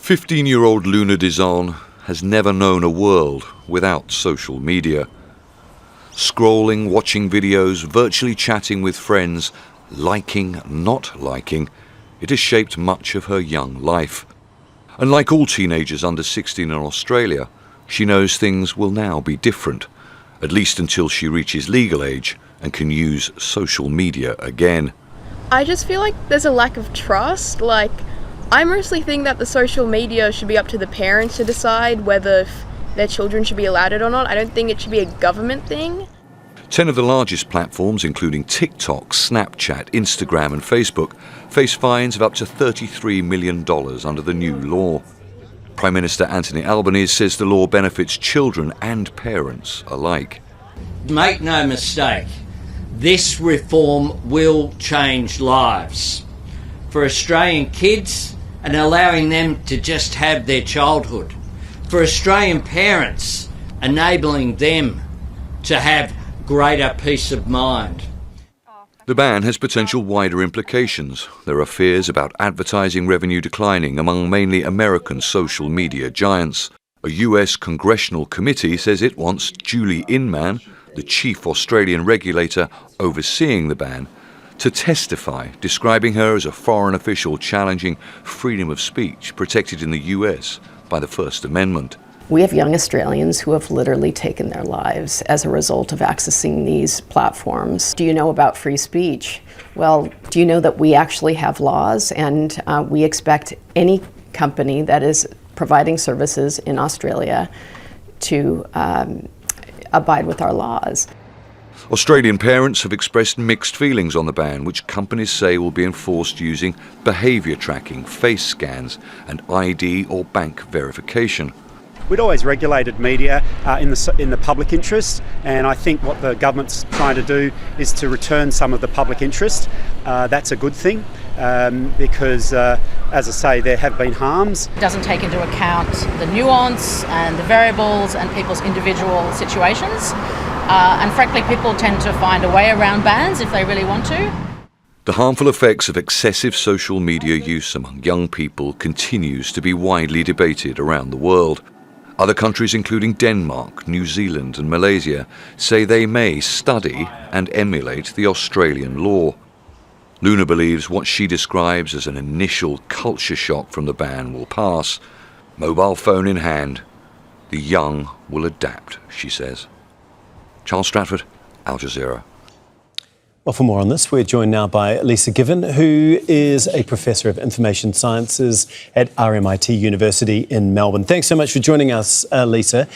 15-year-old Luna Dizon has never known a world without social media. Scrolling, watching videos, virtually chatting with friends, liking, not liking, it has shaped much of her young life. And like all teenagers under 16 in Australia, she knows things will now be different, at least until she reaches legal age and can use social media again. I just feel like there's a lack of trust. I mostly think that the social media should be up to the parents to decide whether their children should be allowed it or not. I don't think it should be a government thing. 10 of the largest platforms, including TikTok, Snapchat, Instagram and Facebook, face fines of up to $33 million under the new law. Prime Minister Anthony Albanese says the law benefits children and parents alike. Make no mistake, this reform will change lives for Australian kids and allowing them to just have their childhood. For Australian parents, enabling them to have greater peace of mind. The ban has potential wider implications. There are fears about advertising revenue declining among mainly American social media giants. A US congressional committee says it wants Julie Inman, the chief Australian regulator overseeing the ban, to testify, describing her as a foreign official challenging freedom of speech protected in the US by the First Amendment. We have young Australians who have literally taken their lives as a result of accessing these platforms. Do you know about free speech? Well, do you know that we actually have laws, and we expect any company that is providing services in Australia to abide with our laws. Australian parents have expressed mixed feelings on the ban, which companies say will be enforced using behaviour tracking, face scans and ID or bank verification. We'd always regulated media in the public interest, and I think what the government's trying to do is to return some of the public interest. That's a good thing because, as I say, there have been harms. It doesn't take into account the nuance and the variables and people's individual situations. And frankly, people tend to find a way around bans if they really want to. The harmful effects of excessive social media use among young people continues to be widely debated around the world. Other countries, including Denmark, New Zealand and Malaysia, say they may study and emulate the Australian law. Luna believes what she describes as an initial culture shock from the ban will pass. Mobile phone in hand, the young will adapt, she says. Charles Startford, Al Jazeera. Well, for more on this, we're joined now by Lisa Given, who is a Professor of Information Sciences at RMIT University in Melbourne. Thanks so much for joining us, Lisa.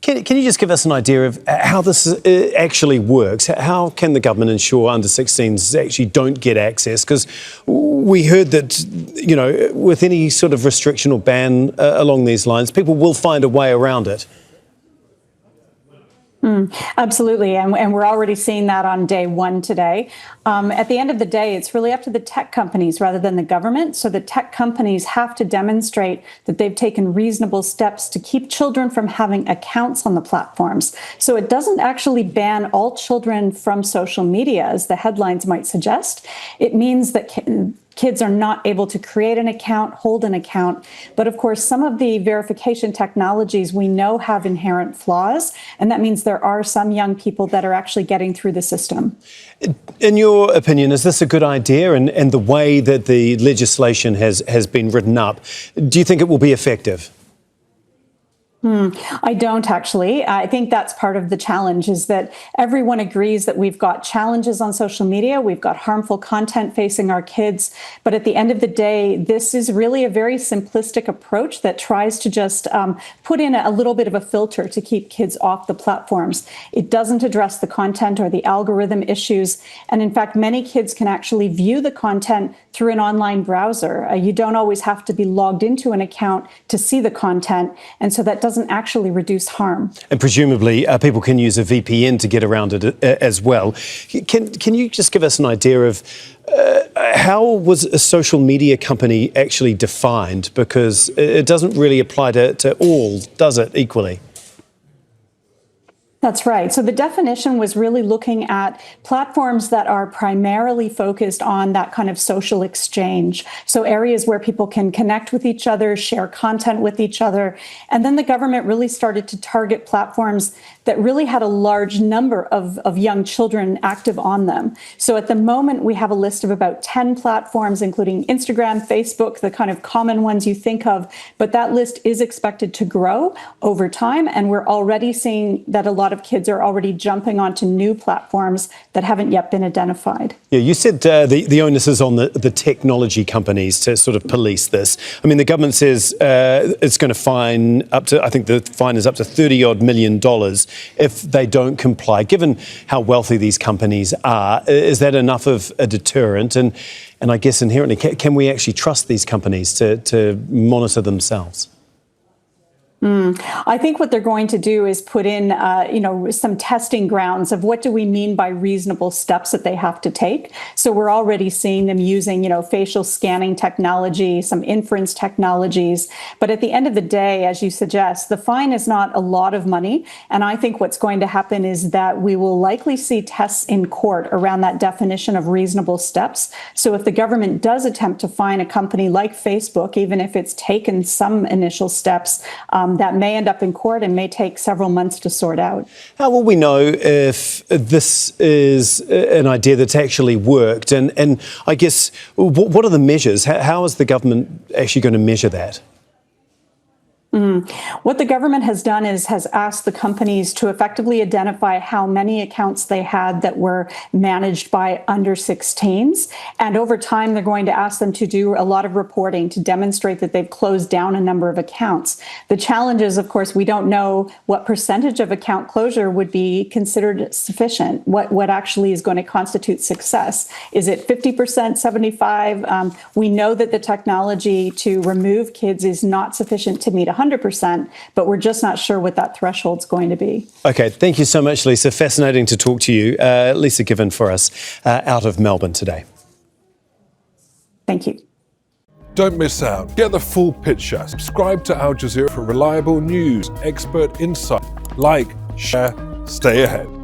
Can you just give us an idea of how this actually works? How can the government ensure under 16s actually don't get access? Because we heard that, you know, with any sort of restriction or ban along these lines, people will find a way around it. Absolutely. And we're already seeing that on day one today. At the end of the day, it's really up to the tech companies rather than the government. So the tech companies have to demonstrate that they've taken reasonable steps to keep children from having accounts on the platforms. So it doesn't actually ban all children from social media, as the headlines might suggest. It means that kids are not able to create an account, hold an account. But of course, some of the verification technologies we know have inherent flaws. And that means there are some young people that are actually getting through the system. In your opinion, is this a good idea? And the way that the legislation has been written up, do you think it will be effective? I don't actually. I think that's part of the challenge, is that everyone agrees that we've got challenges on social media. We've got harmful content facing our kids. But at the end of the day, this is really a very simplistic approach that tries to just put in a little bit of a filter to keep kids off the platforms. It doesn't address the content or the algorithm issues. And in fact, many kids can actually view the content through an online browser. You don't always have to be logged into an account to see the content. And so that doesn't actually reduce harm. And presumably people can use a VPN to get around it as well. Can you just give us an idea of how was a social media company actually defined? Because it doesn't really apply to all, does it, equally? That's right. So the definition was really looking at platforms that are primarily focused on that kind of social exchange. So areas where people can connect with each other, share content with each other. And then the government really started to target platforms that really had a large number of young children active on them. So at the moment, we have a list of about 10 platforms, including Instagram, Facebook, the kind of common ones you think of. But that list is expected to grow over time. And we're already seeing that a lot of kids are already jumping onto new platforms that haven't yet been identified. Yeah, you said the onus is on the technology companies to sort of police this. I mean, the government says it's going to fine up to, I think the fine is up to $30-odd million if they don't comply. Given how wealthy these companies are, is that enough of a deterrent? And I guess inherently, can we actually trust these companies to monitor themselves? I think what they're going to do is put in, some testing grounds of what do we mean by reasonable steps that they have to take. So we're already seeing them using, facial scanning technology, some inference technologies. But at the end of the day, as you suggest, the fine is not a lot of money. And I think what's going to happen is that we will likely see tests in court around that definition of reasonable steps. So if the government does attempt to fine a company like Facebook, even if it's taken some initial steps, that may end up in court and may take several months to sort out. How will we know if this is an idea that's actually worked? And I guess, what are the measures? How is the government actually going to measure that? What the government has done is has asked the companies to effectively identify how many accounts they had that were managed by under 16s. And over time, they're going to ask them to do a lot of reporting to demonstrate that they've closed down a number of accounts. The challenge is, of course, we don't know what percentage of account closure would be considered sufficient. What actually is going to constitute success? Is it 50%, 75? We know that the technology to remove kids is not sufficient to meet 100%, but we're just not sure what that threshold's going to be. OK, thank you so much, Lisa. Fascinating to talk to you. Lisa Given for us out of Melbourne today. Thank you. Don't miss out. Get the full picture. Subscribe to Al Jazeera for reliable news, expert insight. Like, share, stay ahead.